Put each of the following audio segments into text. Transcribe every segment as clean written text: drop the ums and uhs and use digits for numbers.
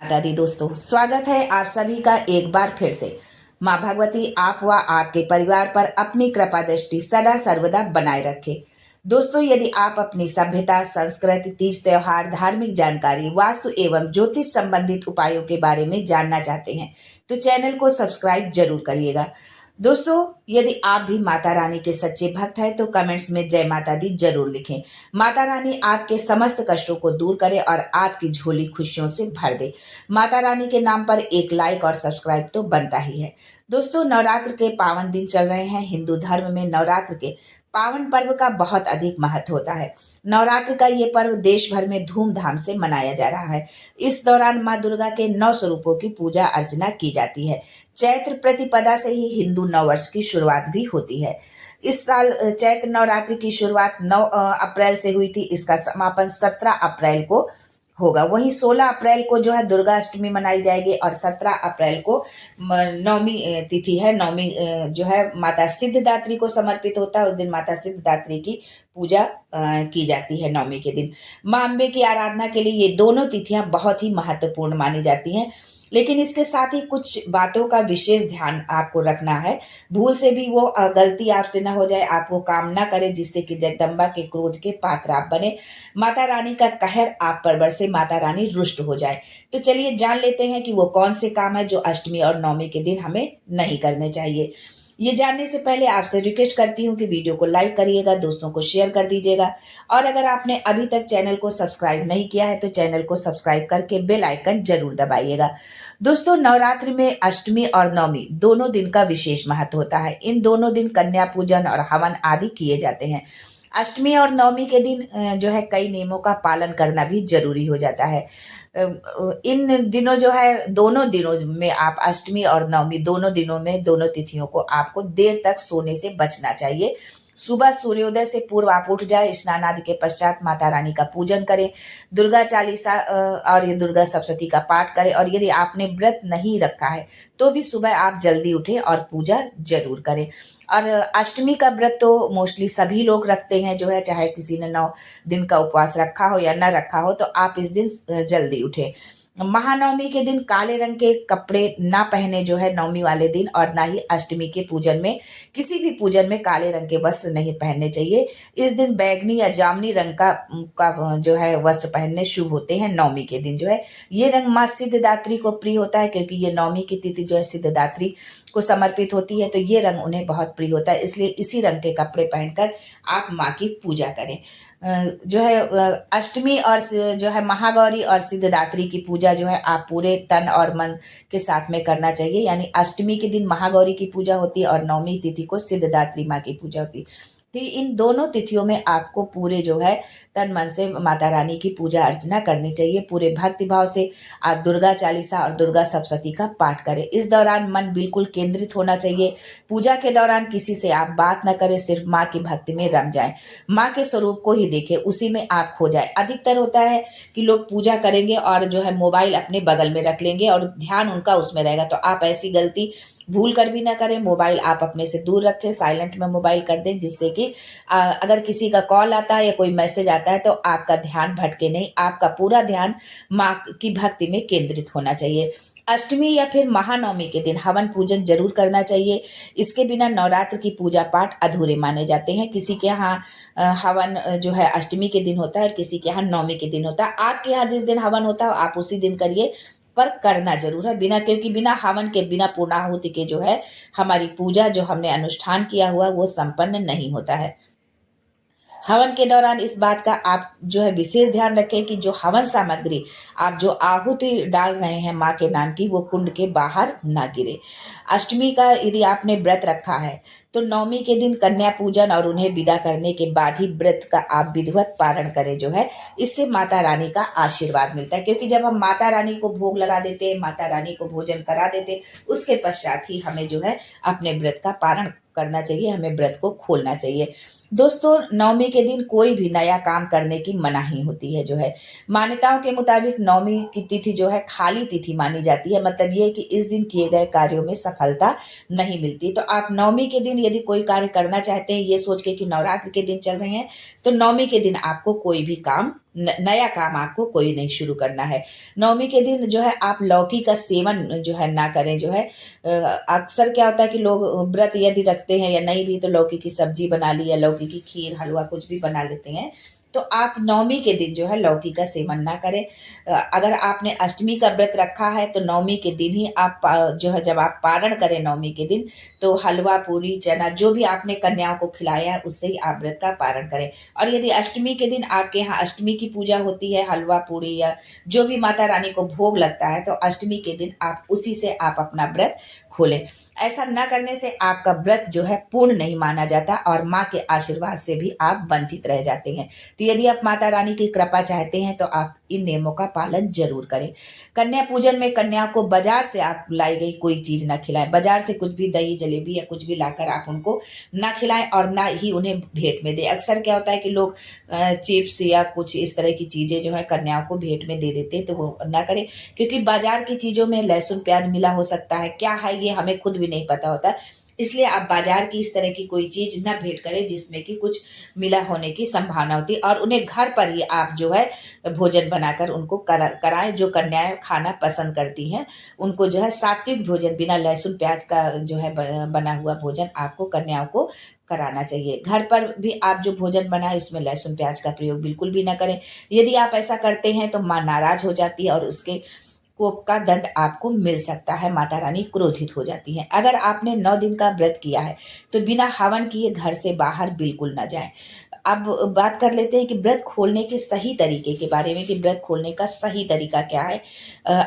दादी दोस्तों, स्वागत है आप सभी का एक बार फिर से। माँ भगवती आप व आपके परिवार पर अपनी कृपा दृष्टि सदा सर्वदा बनाए रखे। दोस्तों, यदि आप अपनी सभ्यता, संस्कृति, तीज त्योहार, धार्मिक जानकारी, वास्तु एवं ज्योतिष संबंधित उपायों के बारे में जानना चाहते हैं तो चैनल को सब्सक्राइब जरूर करिएगा। दोस्तों, यदि आप भी माता रानी के सच्चे भक्त हैं तो कमेंट्स में जय माता दी जरूर लिखें। माता रानी आपके समस्त कष्टों को दूर करे और आपकी झोली खुशियों से भर दे। माता रानी के नाम पर एक लाइक और सब्सक्राइब तो बनता ही है। दोस्तों, नवरात्र के पावन दिन चल रहे हैं। हिंदू धर्म में नवरात्र के पावन पर्व का बहुत अधिक महत्व होता है। नवरात्र का ये पर्व देश भर में धूमधाम से मनाया जा रहा है। इस दौरान माँ दुर्गा के 9 स्वरूपों की पूजा अर्चना की जाती है। चैत्र प्रतिपदा से ही हिंदू नववर्ष की शुरुआत भी होती है। इस साल चैत्र नवरात्रि की शुरुआत 9 अप्रैल से हुई थी। इसका समापन 17 अप्रैल को होगा। वहीं 16 अप्रैल को जो है दुर्गा अष्टमी मनाई जाएगी और 17 अप्रैल को नवमी तिथि है। नवमी जो है माता सिद्धिदात्री को समर्पित होता है। उस दिन माता सिद्धिदात्री की पूजा की जाती है। नवमी के दिन माँ अम्बे की आराधना के लिए ये दोनों तिथियां बहुत ही महत्वपूर्ण मानी जाती हैं। लेकिन इसके साथ ही कुछ बातों का विशेष ध्यान आपको रखना है। भूल से भी वो गलती आपसे ना हो जाए, आप वो काम ना करें जिससे कि जगदम्बा के क्रोध के पात्र आप बने, माता रानी का कहर आप पर बरसे, माता रानी रुष्ट हो जाए। तो चलिए जान लेते हैं कि वो कौन से काम है जो अष्टमी और नवमी के दिन हमें नहीं करने चाहिए। ये जानने से पहले आपसे रिक्वेस्ट करती हूँ कि वीडियो को लाइक करिएगा, दोस्तों को शेयर कर दीजिएगा और अगर आपने अभी तक चैनल को सब्सक्राइब नहीं किया है तो चैनल को सब्सक्राइब करके बेल आइकन जरूर दबाइएगा। दोस्तों, नवरात्रि में अष्टमी और नवमी दोनों दिन का विशेष महत्व होता है। इन दोनों दिन कन्या पूजन और हवन आदि किए जाते हैं। अष्टमी और नवमी के दिन जो है कई नियमों का पालन करना भी जरूरी हो जाता है। इन दिनों जो है दोनों दिनों में आप अष्टमी और नवमी दोनों दिनों में दोनों तिथियों को आपको देर तक सोने से बचना चाहिए। सुबह सूर्योदय से पूर्व आप उठ जाए, स्नान आदि के पश्चात माता रानी का पूजन करें, दुर्गा चालीसा और ये दुर्गा सप्तशती का पाठ करें और यदि आपने व्रत नहीं रखा है तो भी सुबह आप जल्दी उठें और पूजा जरूर करें। और अष्टमी का व्रत तो मोस्टली सभी लोग रखते हैं जो है, चाहे किसी ने 9 दिन का उपवास रखा हो या न रखा हो, तो आप इस दिन जल्दी उठें। महानवमी के दिन काले रंग के कपड़े ना पहने जो है नवमी वाले दिन, और ना ही अष्टमी के पूजन में किसी भी पूजन में काले रंग के वस्त्र नहीं पहनने चाहिए। इस दिन बैगनी या जामुनी रंग का जो है वस्त्र पहनने शुभ होते हैं। नवमी के दिन जो है ये रंग माँ सिद्धिदात्री को प्रिय होता है, क्योंकि ये नवमी की तिथि जो है सिद्धिदात्री को समर्पित होती है, तो ये रंग उन्हें बहुत प्रिय होता है। इसलिए इसी रंग के कपड़े पहनकर आप माँ की पूजा करें। जो है अष्टमी और जो है महागौरी और सिद्धिदात्री की पूजा जो है आप पूरे तन और मन के साथ में करना चाहिए। यानी अष्टमी के दिन महागौरी की पूजा होती है और नवमी तिथि को सिद्धिदात्री माँ की पूजा होती है। तो इन दोनों तिथियों में आपको पूरे जो है तन मन से माता रानी की पूजा अर्चना करनी चाहिए। पूरे भक्ति भाव से आप दुर्गा चालीसा और दुर्गा सप्तशती का पाठ करें। इस दौरान मन बिल्कुल केंद्रित होना चाहिए। पूजा के दौरान किसी से आप बात न करें, सिर्फ माँ की भक्ति में रम जाएं, माँ के स्वरूप को ही देखें, उसी में आप खो जाए। अधिकतर होता है कि लोग पूजा करेंगे और जो है मोबाइल अपने बगल में रख लेंगे और ध्यान उनका उसमें रहेगा। तो आप ऐसी गलती भूल कर भी ना करें। मोबाइल आप अपने से दूर रखें, साइलेंट में मोबाइल कर दें, जिससे कि अगर किसी का कॉल आता है या कोई मैसेज आता है तो आपका ध्यान भटके नहीं, आपका पूरा ध्यान माँ की भक्ति में केंद्रित होना चाहिए। अष्टमी या फिर महानवमी के दिन हवन पूजन जरूर करना चाहिए। इसके बिना नवरात्र की पूजा पाठ अधूरे माने जाते हैं। किसी के यहाँ हवन जो है अष्टमी के दिन होता है और किसी के यहाँ नवमी के दिन होता है। आपके यहाँ जिस दिन हवन होता है आप उसी दिन करिए, पर करना जरूर है। क्योंकि बिना हवन के, बिना पूर्णाहुति के जो है हमारी पूजा जो हमने अनुष्ठान किया हुआ वो संपन्न नहीं होता है। हवन के दौरान इस बात का आप जो है विशेष ध्यान रखें कि जो हवन सामग्री आप जो आहुति डाल रहे हैं माँ के नाम की, वो कुंड के बाहर ना गिरे। अष्टमी का यदि आपने व्रत रखा है तो नवमी के दिन कन्या पूजन और उन्हें विदा करने के बाद ही व्रत का आप विधिवत पारण करें जो है, इससे माता रानी का आशीर्वाद मिलता है। क्योंकि जब हम माता रानी को भोग लगा देते हैं, माता रानी को भोजन करा देते हैं, उसके पश्चात ही हमें जो है अपने व्रत का पारण करना चाहिए, हमें व्रत को खोलना चाहिए। दोस्तों, नवमी के दिन कोई भी नया काम करने की मनाही होती है। जो है मान्यताओं के मुताबिक नवमी की तिथि जो है खाली तिथि मानी जाती है। मतलब ये है कि इस दिन किए गए कार्यों में सफलता नहीं मिलती। तो आप नवमी के दिन यदि कोई कार्य करना चाहते हैं, ये सोच के कि नवरात्र के दिन चल रहे हैं, तो नवमी के दिन आपको कोई भी काम नया काम आपको कोई नहीं शुरू करना है। नवमी के दिन जो है आप लौकी का सेवन जो है ना करें। जो है अक्सर क्या होता है कि लोग व्रत यदि रखते हैं या नहीं भी तो लौकी की सब्जी बना ली या लौकी की खीर हलवा कुछ भी बना लेते हैं। तो आप नवमी के दिन जो है लौकी का सेवन ना करें। अगर आपने अष्टमी का व्रत रखा है तो नवमी के दिन ही आप जो है जब आप पारण करें नवमी के दिन तो हलवा पूरी चना जो भी आपने कन्याओं को खिलाया है उससे ही आप व्रत का पारण करें। और यदि अष्टमी के दिन आपके यहाँ अष्टमी की पूजा होती है हलवा पूरी या जो भी माता रानी को भोग लगता है तो अष्टमी के दिन आप उसी से आप अपना व्रत खोलें। ऐसा न करने से आपका व्रत जो है पूर्ण नहीं माना जाता और माँ के आशीर्वाद से भी आप वंचित रह जाते हैं। तो यदि आप माता रानी की कृपा चाहते हैं तो आप इन नियमों का पालन जरूर करें। कन्या पूजन में कन्या को बाजार से आप लाई गई कोई चीज ना खिलाएं। बाजार से कुछ भी दही जलेबी या कुछ भी लाकर आप उनको ना खिलाएं और ना ही उन्हें भेंट में दें। अक्सर क्या होता है कि लोग चिप्स या कुछ इस तरह की चीजें जो है कन्याओं को भेंट में दे देते हैं, तो वो ना करें क्योंकि बाजार की चीजों में लहसुन प्याज मिला हो सकता है, क्या है ये हमें खुद भी नहीं पता होता। इसलिए आप बाजार की इस तरह की कोई चीज ना भेंट करें जिसमें कि कुछ मिला होने की संभावना होती है। और उन्हें घर पर ही आप जो है भोजन बनाकर उनको कराएं। जो कन्याएं खाना पसंद करती हैं उनको जो है सात्विक भोजन बिना लहसुन प्याज का जो है बना हुआ भोजन आपको कन्याओं को कराना चाहिए। घर पर भी आप जो भोजन बनाए उसमें लहसुन प्याज का प्रयोग बिल्कुल भी ना करें। यदि आप ऐसा करते हैं तो माँ नाराज हो जाती है और उसके कोप का दंड आपको मिल सकता है। माता रानी क्रोधित हो जाती हैं। अगर आपने 9 दिन का व्रत किया है तो बिना हवन किए घर से बाहर बिल्कुल ना जाएं। अब बात कर लेते हैं कि व्रत खोलने के सही तरीके के बारे में कि व्रत खोलने का सही तरीका क्या है।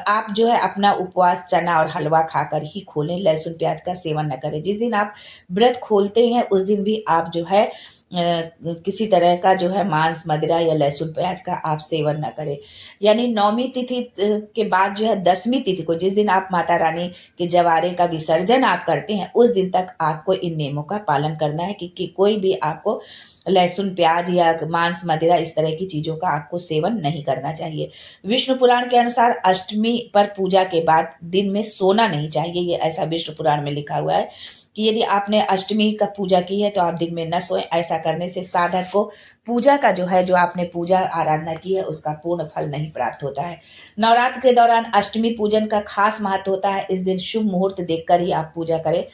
आप जो है अपना उपवास चना और हलवा खाकर ही खोलें, लहसुन प्याज का सेवन न करें। जिस दिन आप व्रत खोलते हैं उस दिन भी आप जो है किसी तरह का जो है मांस मदिरा या लहसुन प्याज का आप सेवन न करें। यानी नौमी तिथि के बाद जो है 10वीं तिथि को जिस दिन आप माता रानी के जवारे का विसर्जन आप करते हैं उस दिन तक आपको इन नियमों का पालन करना है कि कोई भी आपको लहसुन प्याज या मांस मदिरा इस तरह की चीजों का आपको सेवन नहीं करना चाहिए। विष्णु पुराण के अनुसार अष्टमी पर पूजा के बाद दिन में सोना नहीं चाहिए। ये ऐसा विष्णु पुराण में लिखा हुआ है कि यदि आपने अष्टमी का पूजा की है तो आप दिन में न सोएं। ऐसा करने से साधक को पूजा का जो है जो आपने पूजा आराधना की है उसका पूर्ण फल नहीं प्राप्त होता है। नवरात्र के दौरान अष्टमी पूजन का खास महत्व होता है। इस दिन शुभ मुहूर्त देखकर ही आप पूजा करें।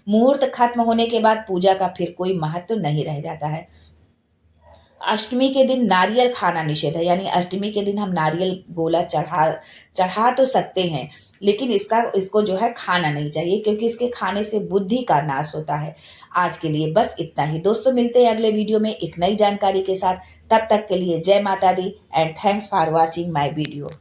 मुहूर्त खत्म होने के बाद पूजा का फिर कोई महत्व नहीं रह जाता है। अष्टमी के दिन नारियल खाना निषेध है। यानी अष्टमी के दिन हम नारियल गोला चढ़ा तो सकते हैं लेकिन इसको जो है खाना नहीं चाहिए क्योंकि इसके खाने से बुद्धि का नाश होता है। आज के लिए बस इतना ही दोस्तों, मिलते हैं अगले वीडियो में एक नई जानकारी के साथ। तब तक के लिए जय Mata Di and thanks for watching my video.